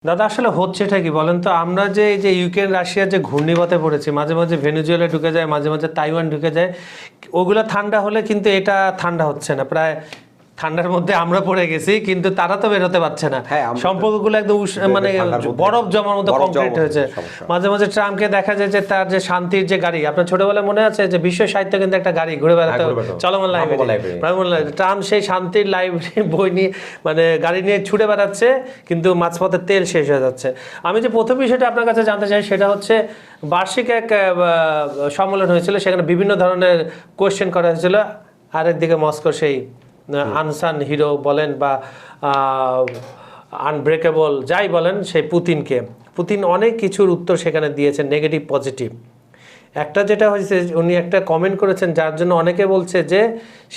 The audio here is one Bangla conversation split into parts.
দাদা আসলে হচ্ছেটা কি বলেন তো, আমরা যে এই যে ইউক্রেন রাশিয়ার যে ঘূর্ণিপথে পড়েছি, মাঝে মাঝে ভেনেজুয়েলা ঢুকে যায়, মাঝে মাঝে তাইওয়ান ঢুকে যায়, ওগুলো ঠান্ডা হলে কিন্তু এটা ঠান্ডা হচ্ছে না, প্রায় ঠান্ডার মধ্যে আমরা পড়ে গেছি, কিন্তু তারা তো বের হতে পারছে না। সম্পর্কগুলো একদম মানে বরফ জমার মতো কমপ্লিট হয়েছে। মাঝে মাঝে ট্রাম্পকে দেখা যায় যে তার যে শান্তির যে গাড়ি, আপনার ছোটবেলায় মনে আছে যে বিশ্ব সাহিত্য কিন্তু একটা গাড়ি ঘুরে বেড়াতে চলমান লাইব্রেরি, ট্রাম্প সেই শান্তির লাইব্রেরি বই নিয়ে মানে গাড়ি নিয়ে ছুটে বেড়াচ্ছে, কিন্তু মাঝপথে তেল শেষ হয়ে যাচ্ছে। আমি যে প্রথম বিষয়টা আপনার কাছে জানতে চাই সেটা হচ্ছে, বার্ষিক এক সম্মেলন হয়েছিল, সেখানে বিভিন্ন ধরনের কোয়েশ্চেন করা হয়েছিল। আরেকদিকে মস্কো সেই আনসান হিরো বলেন বা আনব্রেকেবল যাই বলেন, সেই পুতিন অনেক কিছুর উত্তর সেখানে দিয়েছেন, নেগেটিভ পজিটিভ। একটা যেটা হয়েছে, উনি একটা কমেন্ট করেছেন যার জন্য অনেকে বলছে যে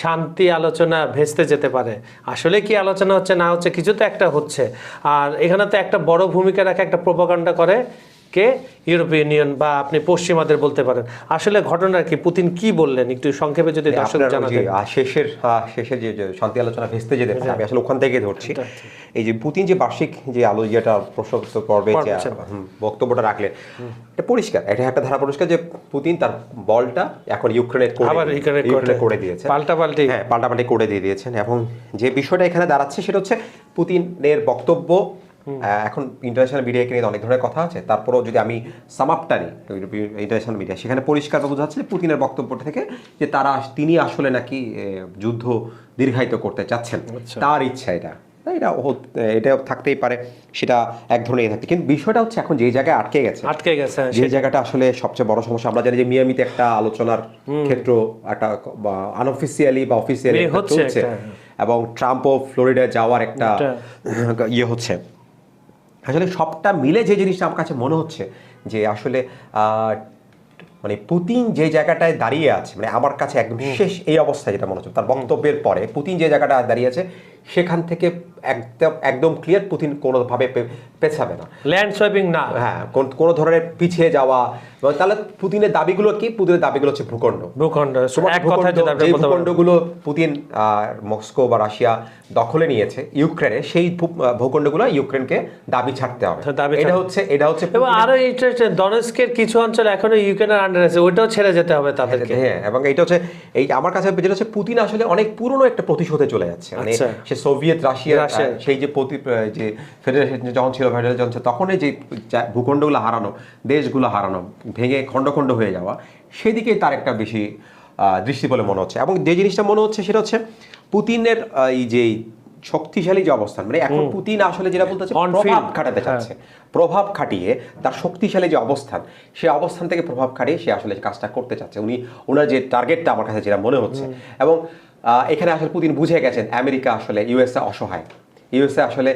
শান্তি আলোচনা ভেস্তে যেতে পারে। আসলে কি আলোচনা হচ্ছে না হচ্ছে, কিছু তো একটা হচ্ছে। আর এখানে তো একটা বড় ভূমিকা রাখে, একটা প্রোপাগান্ডা করে কে, ইউরোপীয় ইউনিয়ন বা আপনি পশ্চিমাদের বলতে পারেন। আসলে ঘটনা কি, পুতিন কি বললেন একটু সংক্ষেপে যদি দর্শক জানাতেন। শেষের যে শান্তি আলোচনা ভেস্তে যেতে পারে, আমি আসলে ওখান থেকে ধরছি। এই যে পুতিন যে বার্ষিক যে ইয়েটা প্রশ্নোত্তর পর্বে যে বক্তব্যটা রাখলেন, এটা পরিষ্কার, এটা একটা ধারা পরিষ্কার যে পুতিন তার বলটা এখন ইউক্রেনের করে দিয়েছে, পাল্টাপাল্টি করে দিয়েছেন। এবং যে বিষয়টা এখানে দাঁড়াচ্ছে সেটা হচ্ছে পুতিনের বক্তব্য। এখন ইন্টারন্যাশনাল মিডিয়াকে নিয়ে অনেক ধরনের কথা আছে, তারপরেও যদি আমি সামাপটা নিই ইন্টারন্যাশনাল মিডিয়া, সেখানে পরিষ্কার বোঝা যাচ্ছে যে পুতিনের বক্তব্যটা থেকে যে তিনি আসলে নাকি যুদ্ধ দীর্ঘায়িত করতে চাচ্ছেন, তার ইচ্ছা এটা থাকতেই পারে, সেটা এক ধরনের থাকতে। কিন্তু বিষয়টা হচ্ছে এখন যে জায়গায় আটকে গেছে যে জায়গাটা আসলে সবচেয়ে বড় সমস্যা। আমরা জানি যে মিয়ামিতে একটা আলোচনার ক্ষেত্র একটা আনঅফিসিয়ালি বা অফিসিয়ালি হচ্ছে, এবং ট্রাম্পও ফ্লোরিডা যাওয়ার একটা ইয়ে হচ্ছে। আসলে সবটা মিলে যে জিনিসটা আমার কাছে মনে হচ্ছে যে আসলে মানে পুতিন যে জায়গাটায় দাঁড়িয়ে আছে, মানে আমার কাছে একদম শেষ এই অবস্থায় যেটা মনে হচ্ছে তার বক্তব্যের পরে, পুতিন যে জায়গাটায় দাঁড়িয়ে আছে সেখান থেকে একদম ক্লিয়ার পুতিন কোনোভাবে পেছাবে না, ল্যান্ড সোয়াইপিং না, হ্যাঁ কোনো ধরনের পিছিয়ে যাওয়া। তাহলে পুতিনের দাবিগুলো কি? পুতিনের দাবিগুলো হচ্ছে ভূখণ্ডগুলো পুতিন মস্কো বা রাশিয়া দখলে নিয়েছে ইউক্রেনে, সেই ভূখণ্ডগুলো ইউক্রেনকে দাবি ছাড়তে হবে। এটা হচ্ছে এবং আরো ডনেটস্কের কিছু অঞ্চল এখনো ইউক্রেনের আন্ডারে আছে, ওইটাও ছেড়ে যেতে হবে তাদেরকে। হ্যাঁ, এবং এটা হচ্ছে এই আমার কাছে যেটা হচ্ছে পুতিন আসলে অনেক পুরনো একটা প্রতিশোধে চলে যাচ্ছে। মানে সে সোভিয়েত রাশিয়া সেই যে ফেডারেশন যখন ছিল, তখন যে ভূখণ্ডগুলো হারানো, দেশগুলো হারানো, ভেঙে খণ্ড খণ্ড হয়ে যাওয়া, সেদিকে তার একটা বেশি দৃষ্টি বলে মনে হচ্ছে। এবং যে জিনিসটা মনে হচ্ছে সেটা হচ্ছে পুতিনের এই যে শক্তিশালী যে অবস্থান, মানে এখন পুতিন আসলে যেটা বলতে চাচ্ছে প্রভাব খাটাতে চাচ্ছে, প্রভাব খাটিয়ে তার শক্তিশালী যে অবস্থান, সেই অবস্থান থেকে প্রভাব খাটিয়ে সে আসলে কাজটা করতে চাচ্ছে। ওনার যে টার্গেটটা আমার কাছে যেটা মনে হচ্ছে, এবং এখানে আসলে পুতিন বুঝে গেছেন আমেরিকা আসলে ইউএসএ অসহায়। ইউএসএ আসলে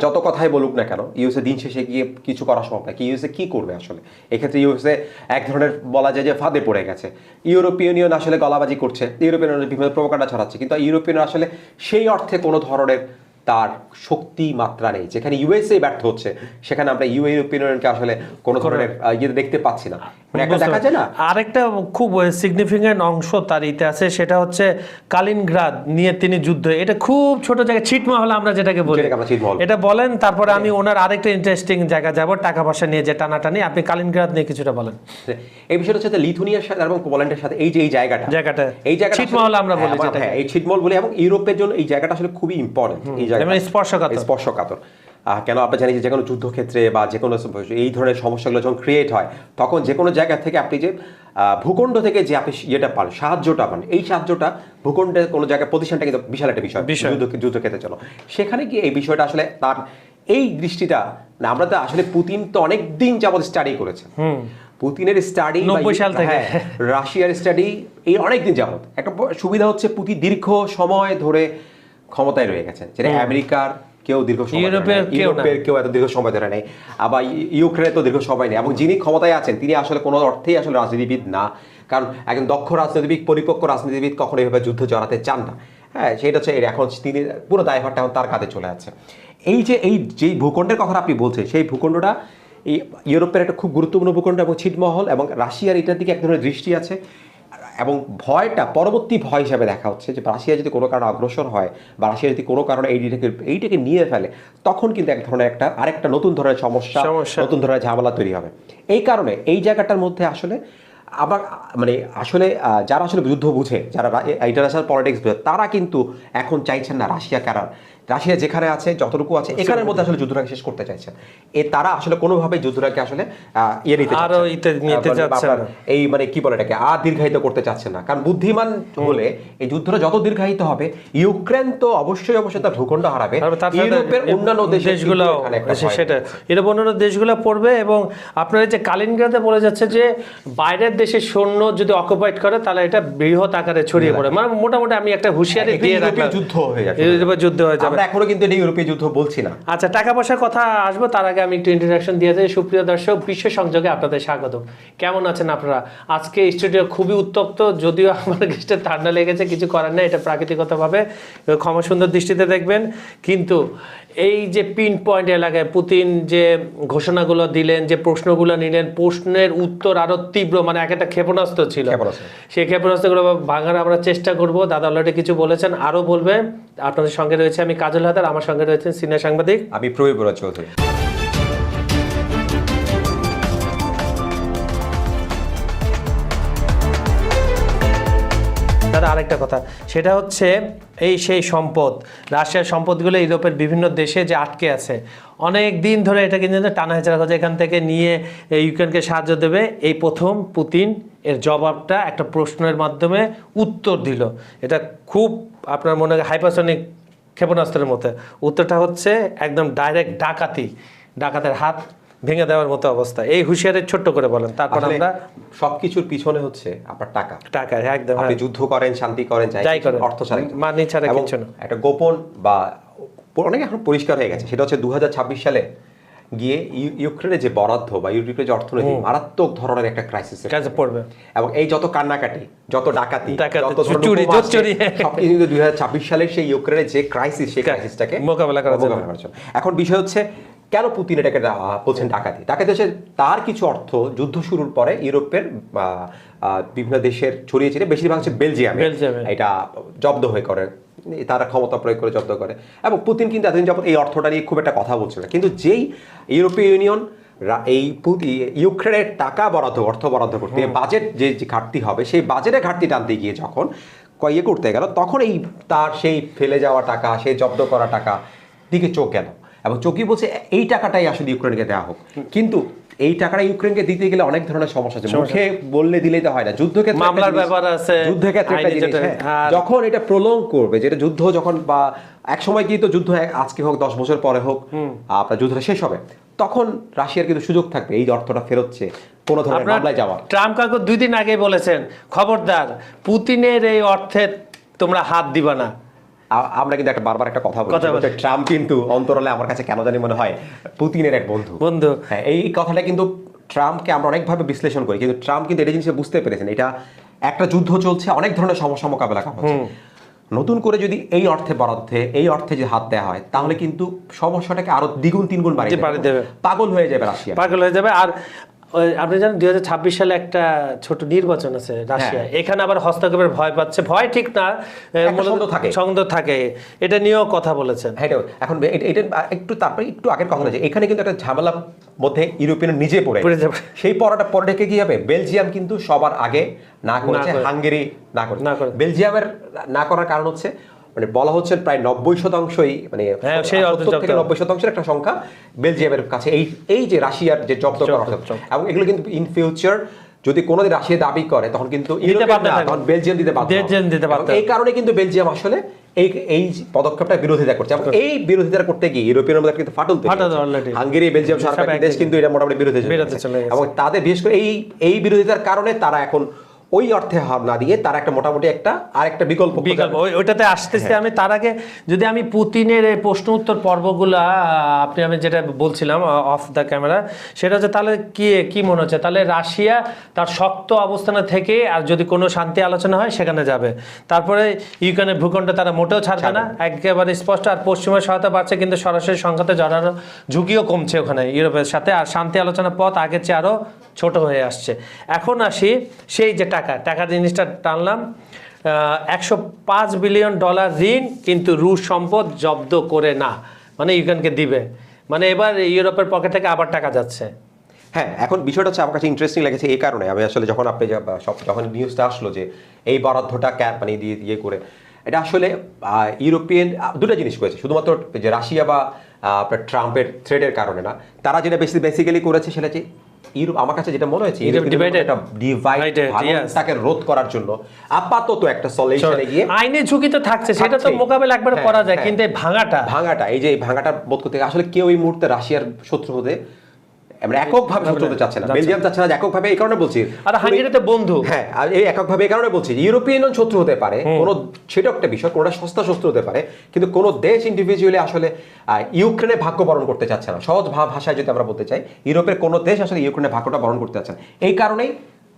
যত কথাই বলুক না কেন, ইউএসএ দিন শেষে গিয়ে কিছু করা সম্ভব না। ইউএসএ কি করবে আসলে এক্ষেত্রে? ইউএসএ এক ধরনের বলা যায় যে ফাঁদে পড়ে গেছে। ইউরোপীয় ইউনিয়ন আসলে গলাবাজি করছে, ইউরোপিয়ান ইউনিয়ন বিভিন্ন প্রোপাগান্ডা ছড়াচ্ছে, কিন্তু ইউরোপিয়ান আসলে সেই অর্থে কোনো ধরনের তার শক্তি মাত্রা নেই। যেখানে ইউএসএ ব্যর্থ হচ্ছে, সেখানে আমরা ইউরোপিয়ান ইউনিয়নকে আসলে কোনো ধরনের দেখতে পাচ্ছি না। দেখা যায় না। আরেকটা খুব সিগনিফিকেন্ট অংশ তার ইতিহাসে, সেটা হচ্ছে কালিনগ্রাদ নিয়ে তিনি যুদ্ধ, এটা খুব ছোট জায়গা, ছিটমহল আমরা যেটাকে বলি, এটা বলেন। তারপরে আমি ওনার আরেকটা ইন্টারেস্টিং জায়গা যাব, টাকা পয়সা নিয়ে যে টানাটানি। আপনি কালিনগ্রাদ নিয়ে কিছুটা বলেন। এই বিষয়টা হচ্ছে লিথুয়ানিয়ার সাথে এবং পোল্যান্ডের সাথে এই জায়গাটা ছিটমহল আমরা বলি, এই ছিটমহল বলি, এবং ইউরোপের জন্য এই জায়গাটা আসলে খুবই ইম্পর্টেন্ট। এই জায়গাটা স্পর্শকাতর। কেন আমরা জানি যে কোনো যুদ্ধক্ষেত্রে বা যে কোনো এই ধরনের সমস্যাগুলো যখন ক্রিয়েট হয়, তখন যে কোনো জায়গা থেকে আপনি যে ভূখণ্ড থেকে যে আপনি ইয়েটা পান, সাহায্যটা পান, এই সাহায্যটা ভূখণ্ডের কোনো জায়গায় প্রতিষ্ঠানটা কিন্তু বিশাল একটা বিষয় যুদ্ধক্ষেত্রে চলো। সেখানে কি এই বিষয়টা আসলে তার এই দৃষ্টিটা না, আমরা তো আসলে পুতিন তো অনেক দিন যাবত স্টাডি করেছে, পুতিনের স্টাডি 90 সাল থেকে, রাশিয়ার স্টাডি এই অনেক দিন যাবত। একটা সুবিধা হচ্ছে পুতিন দীর্ঘ সময় ধরে ক্ষমতায় রয়ে গেছেন, যেটা আমেরিকার কেউ দীর্ঘ সময়, ইউরোপের কেউ এত দীর্ঘ সময় ধরে নেই, আবার ইউক্রেনে তো দীর্ঘ সময় নেই। এবং যিনি ক্ষমতায় আছেন তিনি আসলে কোনো অর্থেই আসলে রাজনীতিবিদ না, কারণ একজন দক্ষ রাজনীতিবিদ, পরিপক্ক রাজনীতিবিদ কখনো এইভাবে যুদ্ধ জড়াতে চান না। হ্যাঁ, সেটা হচ্ছে এখন তিনি পুরো দায়ভারটা এখন তার কাঁধে চলে যাচ্ছে। যেই ভূখণ্ডের কথা আপনি বলছেন, সেই ভূখণ্ডটা এই ইউরোপের একটা খুব গুরুত্বপূর্ণ ভূখণ্ড এবং ছিটমহল, এবং রাশিয়ার এটার দিকে এক ধরনের দৃষ্টি আছে। এবং ভয়টা পরবর্তী ভয় হিসাবে দেখা হচ্ছে যে রাশিয়া যদি কোনো কারণে অগ্রসর হয় বা রাশিয়া যদি কোনো কারণে এইটাকে নিয়ে ফেলে, তখন কিন্তু এক ধরনের আরেকটা নতুন ধরনের সমস্যা, নতুন ধরনের ঝামেলা তৈরি হবে। এই কারণে এই জায়গাটার মধ্যে আসলে আবার আসলে যারা আসলে যুদ্ধ বুঝে, যারা ইন্টারন্যাশনাল পলিটিক্স বুঝে, তারা কিন্তু এখন চাইছেন না রাশিয়া যেখানে আছে, যতটুকু আছে এখানের মধ্যে আসলে যুদ্ধটাকে শেষ করতে চাইছেন। তারা আসলে কোনোভাবেই যুদ্ধটাকে আসলে নিতে চাচ্ছে না, এই কি বলে এটাকে আর দীর্ঘায়িত করতে চাচ্ছে না। কারণ বুদ্ধিমান হলে এই যুদ্ধটা যত দীর্ঘায়িত হবে, ইউক্রেন তো অবশ্যই তার ভূখণ্ড হারাবে, ইউরোপের অন্যান্য দেশগুলো সেটা ইউরোপ অন্যান্য দেশগুলো পড়বে। এবং আপনার যে কালিনগ্রাদে বলে যাচ্ছে যে বাইরের দেশের সৈন্য যদি অকুপাইড করে তাহলে এটা বৃহৎ আকারে ছড়িয়ে পড়ে। মোটামুটি আমি একটা হুঁশিয়ারি দিয়ে রাখলাম, যুদ্ধ হয়ে যাবে, যুদ্ধ হয়ে যাবে। আমরা এখনো কিন্তু এটা ইউরোপীয় যুদ্ধ বলছি না। আচ্ছা, টাকা পয়সার কথা আসবো, তার আগে আমি একটু ইন্ট্রোডাকশন দিয়ে যাই। সুপ্রিয় দর্শক, বিশ্ব সংযোগে আপনাদের স্বাগত। কেমন আছেন আপনারা? আজকে স্টুডিও খুবই উত্তপ্ত, যদিও আমার গেস্টের ঠান্ডা লেগেছে, কিছু করার নেই, এটা প্রাকৃতিকভাবে, ক্ষমা সুন্দর দৃষ্টিতে দেখবেন। কিন্তু এই যে পিন পয়েন্ট এলাকায় পুতিন যে ঘোষণাগুলো দিলেন, যে প্রশ্নগুলো নিলেন, প্রশ্নের উত্তর আরো তীব্র, একটা ক্ষেপণাস্ত্র ছিল, সেই ক্ষেপণাস্ত্রগুলো ভাঙার আমরা চেষ্টা করব। দাদা অলরেডি কিছু বলেছেন, আরো বলবে। আপনাদের সঙ্গে রয়েছে আমি কাজল হায়দার, আমার সঙ্গে রয়েছেন সিনিয়র সাংবাদিক আমি প্রবীর বড়ুয়া চৌধুরী। দাদা আরেকটা কথা, সেটা হচ্ছে সেই সম্পদ, রাশিয়ার সম্পদগুলো ইউরোপের বিভিন্ন দেশে যে আটকে আছে অনেক দিন ধরে, এটা কিন্তু টানা হেঁচড়া করছে, এখান থেকে নিয়ে ইউক্রেনকে সাহায্য দেবে। এই প্রথম পুতিন এর জবাবটা একটা প্রশ্নের মাধ্যমে উত্তর দিল। এটা খুব আপনার মনে হয় হাইপারসনিক ক্ষেপণাস্ত্রের মতো। উত্তরটা হচ্ছে একদম ডাইরেক্ট ডাকাতের হাত ভেঙে দেওয়ার মতো অবস্থা। এই হুঁশিয়ারি ছোট্ট করে বলেন, তারপর আমরা সবকিছুর পিছনে হচ্ছে আপনার টাকা। একদম, আপনি যুদ্ধ করেন, শান্তি করেন, যাই করেন, অর্থ ছাড়া মানি ছাড়া কিছু না। একটা গোপন বা অনেক এখন পরিষ্কার হয়ে গেছে, সেটা হচ্ছে 2026 সালে গিয়ে ইউক্রেনের যে বরাদ্দ বা ইউরোপের যে অর্থনীতি মারাত্মক ধরনের একটা ক্রাইসিসে পড়বে। এবং এই যত কান্নাকাটি, যত ডাকাতি, সবকিছু 2026 সালের সেই ইউক্রেনের যে ক্রাইসিস, সেই ক্রাইসিসটাকে মোকাবেলা করার জন্য। এখন বিষয় হচ্ছে কেন পুতিন এটাকে বলছেন ডাকাতি হচ্ছে তার কিছু অর্থ যুদ্ধ শুরুর পরে ইউরোপের বিভিন্ন দেশের ছড়িয়ে ছিটিয়ে, বেশিরভাগ হচ্ছে বেলজিয়ামে এটা জব্দ হয়ে করে, তারা ক্ষমতা প্রয়োগ করে জব্দ করে। এবং পুতিন কিন্তু এতদিন যাবত এই অর্থটা নিয়ে খুব একটা কথা বলছিল না। কিন্তু যেই ইউরোপীয় ইউনিয়ন এই ইউক্রেনের অর্থ বরাদ্দ করতে, বাজেট যে ঘাটতি হবে, সেই বাজেটের ঘাটতি টানতে গিয়ে যখন করতে গেল, তখন তার সেই ফেলে যাওয়া টাকা, সেই জব্দ করা টাকা দিকে চোখ গেল এবং চোখই বলছে এই টাকাটাই আসলে ইউক্রেনকে দেওয়া হোক। কিন্তু এই টাকাটা ইউক্রেনকে দিতে গেলে অনেক ধরনের সমস্যা আছে, মুখে বললে দিলেই তো হয় না, যুদ্ধক্ষেত্রে মামলার ব্যাপার আছে, যুদ্ধক্ষেত্রে একটা জিনিস, যখন এটা প্রলং করবে, যেটা যুদ্ধ যখন বা এক সময় গিয়ে তো যুদ্ধ আজকে হোক 10 বছর পরে হোক আপনার যুদ্ধটা শেষ হবে, তখন রাশিয়ার কিন্তু সুযোগ থাকবে এই অর্থটা ফেরতছে কোনো ধরনের মামলায় যাওয়ার। ট্রাম্প কাকু 2 দিন আগে বলেছেন, খবরদার পুতিনের এই অর্থে তোমরা হাত দিবা না। আমরা কিন্তু বারবার একটা কথা বলি, ট্রাম্প কিন্তু অন্তরালে আমার কাছে কেন জানি মনে হয় পুতিনের এক বন্ধু। হ্যাঁ, এই কথাটা কিন্তু ট্রাম্পকে আমরা অনেকভাবে বিশ্লেষণ করি, কিন্তু ট্রাম্প কিন্তু এটা জিনিস বুঝতে পেরেছেন, এটা একটা যুদ্ধ চলছে, অনেক ধরনের সমস্যা মোকাবেলা করা হচ্ছে। নতুন করে যদি এই অর্থে যে হাত দেওয়া হয়, তাহলে কিন্তু সমস্যাটাকে আরো দ্বিগুণ 3 গুণ বাড়িয়ে দেবে, পাগল হয়ে যাবে রাশিয়া, পাগল হয়ে যাবে। আর আপনি জানেন 2026 সালে একটা ছোট নির্বাচন আছে রাশিয়া, এখানে আবার হস্তক্ষেপের ভয় পাচ্ছে, ভয় ঠিক না, সন্দেহ থাকে, এটা নিয়েও কথা বলেছেন। এখন এটা একটু আগের কথা আছে, এখানে কিন্তু একটা ঝামেলার মধ্যে ইউরোপিয়ান নিজে পড়ে যাবে। সেই পরে ডেকে কি হবে, বেলজিয়াম কিন্তু সবার আগে না করেছে, হাঙ্গেরি না করে। বেলজিয়ামের না করার কারণ হচ্ছে বলা হচ্ছে প্রায় 90%ই 70 থেকে 90% একটা সংখ্যা বেলজিয়ামের কাছে এই যে রাশিয়ার যে জব্দ করা, এবং এগুলো কিন্তু ইন ফিউচার যদি কোনোদিন রাশিয়া দাবি করে তখন কিন্তু বেলজিয়াম দিতে বাধ্য। এই কারণে কিন্তু বেলজিয়াম আসলে এই পদক্ষেপটা বিরোধিতা করছে, এবং এই বিরোধিতা করতে গিয়ে ইউরোপিয়ান মধ্যে কিন্তু ফাটল হাঙ্গেরি, বেলজিয়াম সরকার দেশ কিন্তু এটা মোটামুটি বিরোধিতা, এবং তাদের বিশেষ করে এই বিরোধিতার কারণে তারা এখন ওই অর্থে হার না দিয়ে তারা একটা মোটামুটি আরেকটা বিকল্প ওইটাতে আসতেছে। আমি তার আগে যদি আমি পুতিনের এই প্রশ্ন উত্তর পর্বগুলা আমি যেটা বলছিলাম অফ দ্য ক্যামেরা, সেটা হচ্ছে তাহলে কি মনে হচ্ছে, তাহলে রাশিয়া তার শক্ত অবস্থানে থেকে আর যদি কোনো শান্তি আলোচনা হয় সেখানে যাবে, তারপরে ইউক্রেনের ভূখণ্ড তারা মোটেও ছাড়বে না, একেবারে স্পষ্ট। আর পশ্চিমের সহায়তা বাড়ছে, কিন্তু সরাসরি সংঘাতে জড়ানোর ঝুঁকিও কমছে ওখানে ইউরোপের সাথে, আর শান্তি আলোচনার পথ আগের চেয়ে আরও ছোট হয়ে আসছে। এখন আসি সেই যে টাকা জিনিসটা টানলাম। 105 বিলিয়ন ডলার ঋণ, কিন্তু রুশ সম্পদ জব্দ করে না, মানে ইউক্রেনকে দিবে, মানে এবার ইউরোপের পকেট থেকে আবার টাকা যাচ্ছে। হ্যাঁ, এখন বিষয়টা হচ্ছে আমার কাছে ইন্টারেস্টিং লেগেছে এই কারণে, আমি আসলে যখন আপনি যখন নিউজটা আসলো যে এই বরাদ্দটা মানে দিয়ে করে, এটা আসলে ইউরোপিয়ান দুটো জিনিস করেছে, শুধুমাত্র যে রাশিয়া বা আপনার ট্রাম্পের থ্রেটের কারণে না, তারা যেটা বেসিক্যালি করেছে সেটা যে ইউরোপ, আমার কাছে যেটা মনে হয়েছে তাকে রোধ করার জন্য আপাতত একটা সলিউশনে গিয়ে আইনে ঝুঁকি তো থাকছে, সেটা তো মোকাবেলা একবার করা যায়, কিন্তু ভাঙাটা এই যে ভাঙাটা বোধ করতে আসলে কেউ এই মুহূর্তে রাশিয়ার শত্রু হতে আমরা এককভাবে শত্রু হতে চাচ্ছে না, বেলজিয়াম চাচ্ছে না এককভাবে, এই কারণে বলছি, আর হাঙ্গেরি তো বন্ধু। হ্যাঁ, এই এককভাবে এই কারণে বলছি ইউরোপিয়ান ইউনিয়ন শত্রু হতে পারে, কোনো সেটা একটা বিষয়, কোনোটা সস্তা শত্রু হতে পারে, কিন্তু কোনো দেশ ইন্ডিভিজুয়ালি আসলে ইউক্রেনে ভাগ্য বরণ করতে চাচ্ছে না। সহজ ভাষায় যদি আমরা বলতে চাই, ইউরোপের কোনো দেশ আসলে ইউক্রেনের ভাগ্যটা বরণ করতে চাচ্ছে না। এই কারণেই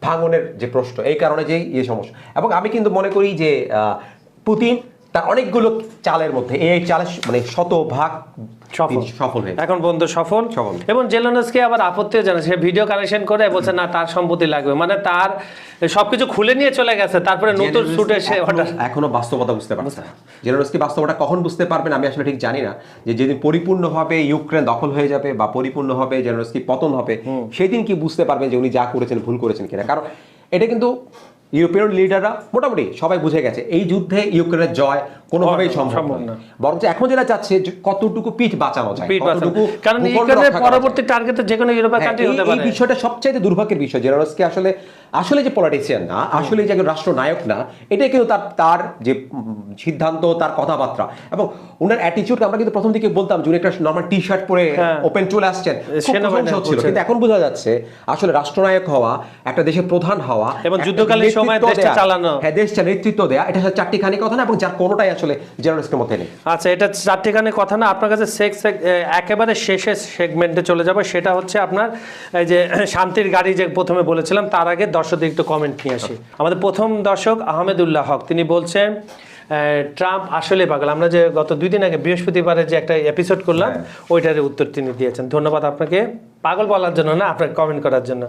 ভাঙনের যে প্রশ্ন, এই কারণে যে সমস্যা। এবং আমি কিন্তু মনে করি যে পুতিন তার অনেকগুলো চালের মধ্যে এই চালের মানে শতভাগ সফল হয়েছে এখন বন্ধু সফল। এবং জেলেনস্কি আবার আপত্তিও জানাচ্ছে, ভিডিও কালেকশন করে বলছে না তার সম্পত্তি লাগবে, মানে তার সবকিছু খুলে নিয়ে চলে গেছে, তারপরে নতুন সুটে সে এখনো বাস্তবতা বুঝতে পারছে না। জেলেনস্কি বাস্তবতা কখন বুঝতে পারবেন আমি আসলে ঠিক জানি না, যে যেদিন পরিপূর্ণভাবে ইউক্রেন দখল হয়ে যাবে বা পরিপূর্ণভাবে জেলেনস্কি পতন হবে, সেদিন কি বুঝতে পারবেন যে উনি যা করেছেন ভুল করেছেন কিনা। কারণ এটা কিন্তু ইউরোপিয়ান লিডাররা মোটামুটি সবাই বুঝে গেছে এই যুদ্ধে ইউক্রেনের জয় কোনোভাবেই সম্ভব না, বরঞ্চ এখন যেটা চাচ্ছে কতটুকু পিঠ বাঁচানো যায়, কতটুকু, কারণ ইউক্রেনের পরবর্তী টার্গেট যে কোনো ইউরোপীয় কান্ট্রি হতে পারে। এই বিষয়টা সবচেয়ে দুর্ভাগ্যের বিষয়। জেলেনস্কি আসলে যে পলিটিশিয়ান না, আসলে যে রাষ্ট্রনায়ক না, এটাই কিন্তু তার যে সিদ্ধান্ত, তার কথাবার্তা এবং ওনার অ্যাটিটিউড, আমরা কিন্তু প্রথম দিকে বলতাম যে উনি একটা নরমাল টি শার্ট পরে ওপেন চলে আসছেন, ছিল, কিন্তু এখন বোঝা যাচ্ছে আসলে রাষ্ট্রনায়ক হওয়া, একটা দেশের প্রধান হওয়া এবং যুদ্ধকালীন সময় দেশটা চালানো, হ্যাঁ দেশটা নেতৃত্ব দেয়া, এটা হচ্ছে চারটিখানি কথা না, এবং যার কোনোটাই আসলে জেলেনস্কির মধ্যে নেই। আচ্ছা, এটা চারটিখানি কথা না, আপনার কাছে একেবারে শেষের সেগমেন্টে চলে যাবো, সেটা হচ্ছে আপনার এই যে শান্তির গাড়ি যে প্রথমে বলেছিলাম, তার আগে দর্শকদের একটু কমেন্ট নিয়ে আসি। আমাদের প্রথম দর্শক আহমেদুল্লাহ হক, তিনি বলছেন ট্রাম্প আসলে পাগল। আমরা যে গত 2 দিন আগে বৃহস্পতিবারে যে একটা এপিসোড করলাম, ওইটার উত্তর তিনি দিয়েছেন। ধন্যবাদ আপনাকে, পাগল বলার জন্য না, আপনাকে কমেন্ট করার জন্য।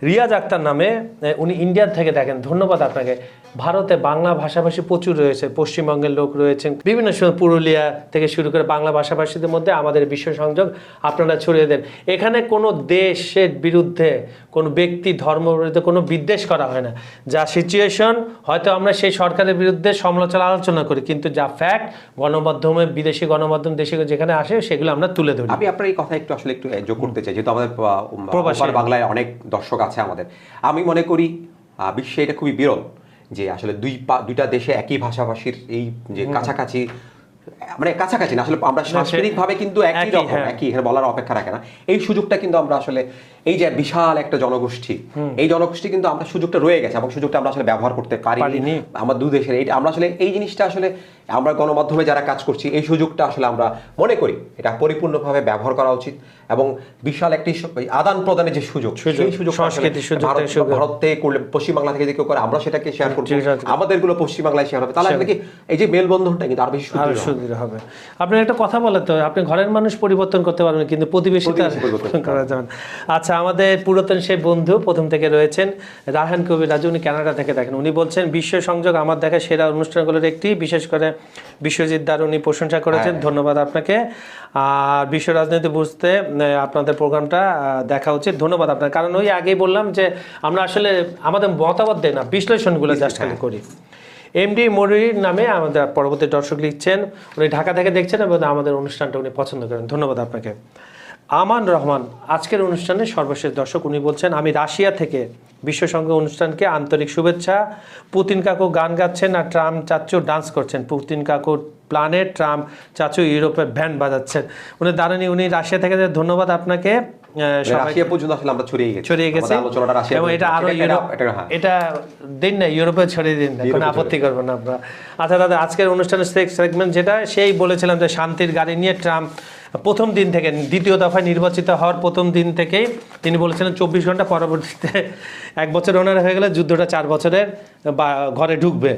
রিয়াজ আক্তার নামে, উনি ইন্ডিয়ার থেকে দেখেন, ধন্যবাদ আপনাকে। ভারতে বাংলা ভাষাভাষী প্রচুর রয়েছে, পশ্চিমবঙ্গের লোক রয়েছেন, বিভিন্ন সময় পুরুলিয়া থেকে শুরু করে বাংলা ভাষাভাষীদের মধ্যে আমাদের বিশ্ব সংযোগ আপনারা ছড়িয়ে দেন। এখানে কোনো দেশের বিরুদ্ধে, কোনো ব্যক্তি ধর্ম বিরুদ্ধে কোনো বিদ্বেষ করা হয় না। যা সিচুয়েশন, হয়তো আমরা সেই সরকারের বিরুদ্ধে সমালোচনা আলোচনা করি, কিন্তু যা ফ্যাক্ট, গণমাধ্যমে, বিদেশি গণমাধ্যম, দেশে যেখানে আসে সেগুলো আমরা তুলে ধরি। আমি আপনার এই কথা একটু আসলে একটু যোগ করতে চাই, যেহেতু আমাদের বাংলায় অনেক দর্শক আছে আমাদের। আমি মনে করি বিশ্বে এটা খুবই বিরল যে আসলে দুইটা দেশে একই ভাষাভাষীর এই যে কাছাকাছি, মানে কাছাকাছি না, আসলে আমরা সাংস্কৃতিকভাবে কিন্তু একই রকম, একই, এখানে বলার অপেক্ষা রাখে না। এই সুযোগটা কিন্তু আমরা আসলে, এই যে বিশাল একটা জনগোষ্ঠী, এই জনগোষ্ঠী কিন্তু আমরা সুযোগটা রয়ে গেছে, এবং সুযোগটা আমরা আসলে ব্যবহার করতে পারিনি আমার দুই দেশের। এইটা আমরা আসলে এই জিনিসটা আসলে আমরা গণমাধ্যমে যারা কাজ করছি, এই সুযোগটা আসলে আমরা মনে করি এটা পরিপূর্ণভাবে ব্যবহার করা উচিত, এবং বিশাল একটি আদান প্রদানের যে সুযোগ, সেই সুযোগ ভারত থেকে করলে, পশ্চিমবাংলা থেকে কেউ করে, আমরা সেটাকে শেয়ার করছি, আমাদেরগুলো পশ্চিমবাংলায় শেয়ার হবে, তাহলে কি এই যে মেলবন্ধনটা কিন্তু আরো বেশি সুদৃঢ় হবে। আপনার একটা কথা বলে তো, আপনি ঘরের মানুষ পরিবর্তন করতে পারবেন, কিন্তু প্রতিবেশীটা পরিবর্তন করা যাবে না। আচ্ছা, আমাদের পুরাতন সেই বন্ধু প্রথম থেকে রয়েছেন রায়হান কবির রাজু, উনি কানাডা থেকে দেখেন। উনি বলছেন বিশ্ব সংযোগ আমার দেখা সেরা অনুষ্ঠানগুলোর একটি, বিশেষ করে বিশ্বজিৎ দার উনি প্রশংসা করেছেন। ধন্যবাদ আপনাকে। আর বিশ্ব রাজনীতি বুঝতে আপনাদের প্রোগ্রামটা দেখা উচিত। ধন্যবাদ আপনার, কারণ ওই আগেই বললাম যে আমরা আসলে আমাদের মতামত দেয় না, বিশ্লেষণগুলো জাস্ট খালি করি। এমডি মরির নামে আমাদের পরবর্তী দর্শক লিখছেন, উনি ঢাকা থেকে দেখছেন এবং আমাদের অনুষ্ঠানটা উনি পছন্দ করেন। ধন্যবাদ আপনাকে। আমান রহমান আজকের অনুষ্ঠানে সর্বশেষ দর্শক, উনি বলছেন আমি রাশিয়া থেকে বিশ্বসংঘ অনুষ্ঠানকে আন্তরিক শুভেচ্ছা। পুতিন কাকু গান গাচ্ছেন আর ট্রাম্প চাচু ডান্স করছেন। পুতিন কাকুর প্ল্যানে ট্রাম্প চাচু ইউরোপে ব্যান্ড বাজাচ্ছেন। উনি দাঁড়ানি, উনি রাশিয়া থেকে, ধন্যবাদ আপনাকে। রাশিয়া পর্যন্ত আসলে আমরা ছড়িয়ে গেছে এবং এটা আরো এটা দিন না, ইউরোপে ছড়িয়ে দিন না, কোনো আপত্তি করবো না আমরা। আচ্ছা দাদা, আজকের অনুষ্ঠানের সেগমেন্ট যেটা, সেই বলেছিলাম যে শান্তির গাড়ি নিয়ে ট্রাম্প প্রথম দিন থেকে, দ্বিতীয় দফায় নির্বাচিত হওয়ার প্রথম দিন থেকেই তিনি বলেছিলেন 24 ঘন্টা পরবর্তীতে 1 বছর ওনার হয়ে গেলে যুদ্ধটা 4 বছরের ঘরে ঢুকবে।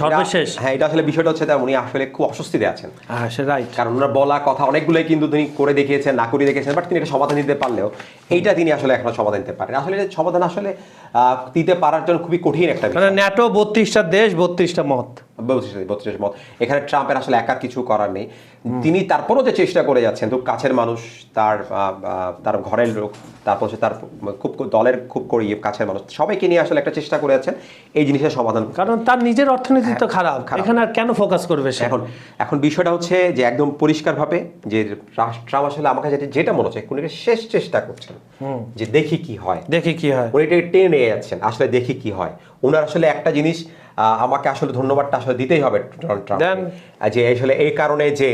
সর্বশেষ হ্যাঁ, এটা আসলে বিষয়টা হচ্ছে উনি আসলে খুব অস্বস্তিতে আছেন। হ্যাঁ, সে রাইট। কারণ ওনার বলা কথা অনেকগুলোই কিন্তু তিনি করে দেখিয়েছেন, না করে দেখিয়েছেন, বাট তিনি এটা সমাধান দিতে পারলেও এইটা তিনি আসলে এখনো সমাধান দিতে পারেন। আসলে সমাধান আসলে দিতে পারার জন্য খুবই কঠিন একটা বিষয়। কারণ ন্যাটো 32টা দেশ, 32টা মত। 32 মত। এখানে ট্রাম্পের আসলে একার কিছু করার নেই। তিনি তারপরও যে চেষ্টা করে যাচ্ছেন, খুব কাছের মানুষ, তার ঘরের লোক, তারপর তার খুব দলের খুব কাছের মানুষ, সবাইকে নিয়ে আসলে একটা চেষ্টা করে যাচ্ছেন এই জিনিসের সমাধান। কারণ তার নিজের অর্থনীতি তো খারাপ, এখানে আর কেন ফোকাস করবে সে? এখন বিষয়টা হচ্ছে যে একদম পরিষ্কারভাবে যে ট্রাম্প আসলে আমাকে যেটা মনে হচ্ছে উনি শেষ চেষ্টা করছেন যে দেখি কি হয়, উনি এটা টেনে নিয়ে যাচ্ছেন, আসলে দেখি কি হয়। উনার আসলে একটা জিনিস আমাকে আসলে ধন্যবাদটা আসলে দিতেই হবে ডোনাল্ড ট্রাম্প, যে আসলে এই কারণে যে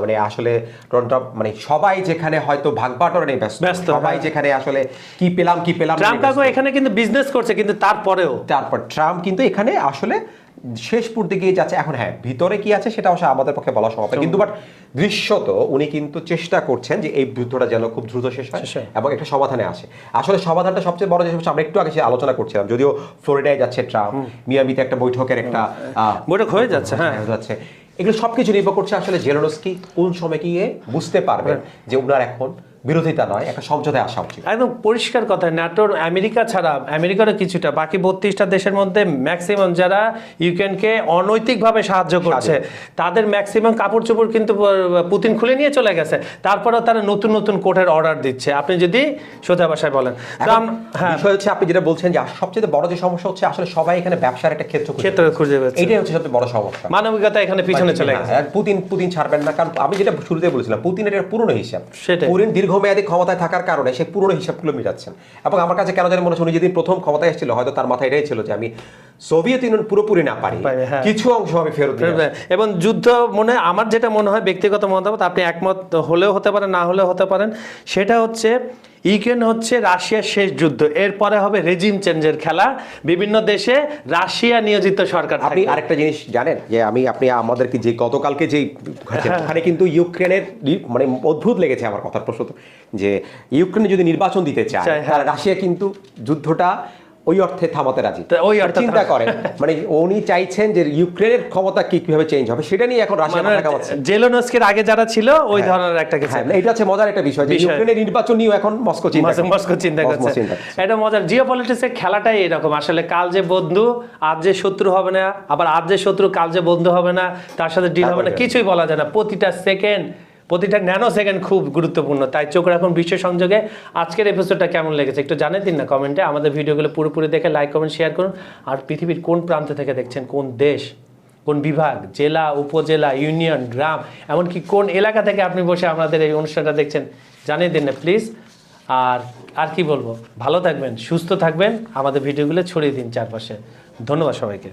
মানে আসলে ডোনাল্ড ট্রাম্প মানে সবাই যেখানে হয়তো ভাগবাটোয়ারা নেই ব্যস্ত, সবাই যেখানে আসলে কি পেলাম ট্রাম্প কাকু এখানে কিন্তু বিজনেস করছে, কিন্তু তারপর ট্রাম্প কিন্তু এখানে আসলে শেষ পর্যন্ত গিয়ে যাচ্ছে। এখন হ্যাঁ, ভিতরে কি আছে সেটা অবশ্য আমাদের পক্ষে বলা সম্ভব, কিন্তু বাট দৃশ্যত উনি কিন্তু চেষ্টা করছেন যে এই যুদ্ধটা যেন খুব দ্রুত শেষ হয় এবং একটা সমাধানে আসে। আসলে সমাধানটা সবচেয়ে বড় জিনিস আমরা একটু আগে আলোচনা করছিলাম, যদিও ফ্লোরিডায় যাচ্ছে ট্রাম্প, মিয়ামিতে একটা বৈঠকের একটা বৈঠক হয়ে যাচ্ছে, হ্যাঁ যাচ্ছে, এগুলো সবকিছু নির্ভর করছে আসলে জেলেনস্কি কোন সময় গিয়ে বুঝতে পারবেন যে উনার এখন বিরোধিতা নয়, একটা সমঝোতায় আসা উচিত। একদম পরিষ্কার কথা, ন্যাটোর আমেরিকা ছাড়া, আমেরিকারও কিছুটা, বাকি 32টা দেশের মধ্যে ম্যাক্সিমাম যারা ইউক্রেনকে অনৈতিকভাবে সাহায্য করছে তাদের ম্যাক্সিমাম কাপড় চোপড় কিন্তু পুতিন খুলে নিয়ে চলে গেছে, তারপরেও তারা নতুন নতুন কোর্টের অর্ডার দিচ্ছে, আপনি যদি সোজা ভাষায় বলেন। বিষয় হচ্ছে আপনি যেটা বলছেন যে সবচেয়ে বড় যে সমস্যা হচ্ছে আসলে সবাই এখানে ব্যবসার একটা ক্ষেত্র খুঁজে পাচ্ছে, এটাই হচ্ছে সবচেয়ে বড় সমস্যা। মানবিকতা এখানে পিছনে চলে গেছে। পুতিন ছাড়বেন না, কারণ আমি যেটা শুরুতে বলেছিলাম পুতিনের একটা পুরনো হিসাব, পুতিন দীর্ঘমেয়াদী ক্ষমতায় থাকার কারণে সেই পুরনো হিসাবগুলো মিটাচ্ছেন। এবং আমার কাছে কেন জানি মনে হচ্ছে উনি যেদিন প্রথম ক্ষমতায় এসেছিল হয়তো তার মাথায় এটাই ছিল যে আমি সোভিয়েত ইউনিয়ন পুরোপুরি না পারি, কিছু অংশ আমি ফেরত দেব। এবং যুদ্ধ আমার যেটা মনে হয়, ব্যক্তিগত মতামত, আপনি একমত হলেও হতে পারেন, না হলেও হতে পারেন, সেটা হচ্ছে ইউক্রেন হচ্ছে রাশিয়ার শেষ যুদ্ধ, এরপরে হবে রেজিম চেঞ্জের খেলা, বিভিন্ন দেশে রাশিয়া নিয়োজিত সরকার। আপনি আরেকটা জিনিস জানেন যে আপনি আমাদেরকে যে গতকালকে যে ওখানে কিন্তু ইউক্রেনের মানে অদ্ভুত লেগেছে আমার কথার প্রশ্ন, যে ইউক্রেনে যদি নির্বাচন দিতে চায় তাহলে রাশিয়া কিন্তু যুদ্ধটা ওই অর্থে থামাতে রাজি। চিন্তা করেন, মানে উনি চাইছেন যে ইউক্রেনের ক্ষমতা কিভাবে চেঞ্জ হবে সেটা নিয়ে এখন রাশিয়া মাথা ঘামাচ্ছে। জেলেনস্কির আগে যারা ছিল ওই ধরনের একটা কিছু। এটা হচ্ছে মজার একটা বিষয় যে ইউক্রেনের নির্বাচন নিয়ে এখন মস্কো চিন্তা করছে। এটা মজার, জিওপলিটিক্সের খেলাটাই এরকম আসলে, কাল যে বন্ধু আজ যে শত্রু হবে না, আবার আজ যে শত্রু কাল যে বন্ধু হবে না, তার সাথে ডিল হবে না, কিছুই বলা যায় না। প্রতিটা ন্যানো সেকেন্ড খুব গুরুত্বপূর্ণ, তাই চোখ রাখুন বিশ্ব সংযোগে। আজকের এপিসোডটা কেমন লেগেছে একটু জানিয়ে দিন না কমেন্টে। আমাদের ভিডিওগুলো পুরোপুরি দেখে লাইক কমেন্ট শেয়ার করুন। আর পৃথিবীর কোন প্রান্ত থেকে দেখছেন, কোন দেশ, কোন বিভাগ, জেলা, উপজেলা, ইউনিয়ন, গ্রাম, এমনকি কোন এলাকা থেকে আপনি বসে আমাদের এই অনুষ্ঠানটা দেখছেন জানিয়ে দিন না প্লিজ। আর কি বলবো, ভালো থাকবেন, সুস্থ থাকবেন, আমাদের ভিডিওগুলো ছড়িয়ে দিন চারপাশে। ধন্যবাদ সবাইকে।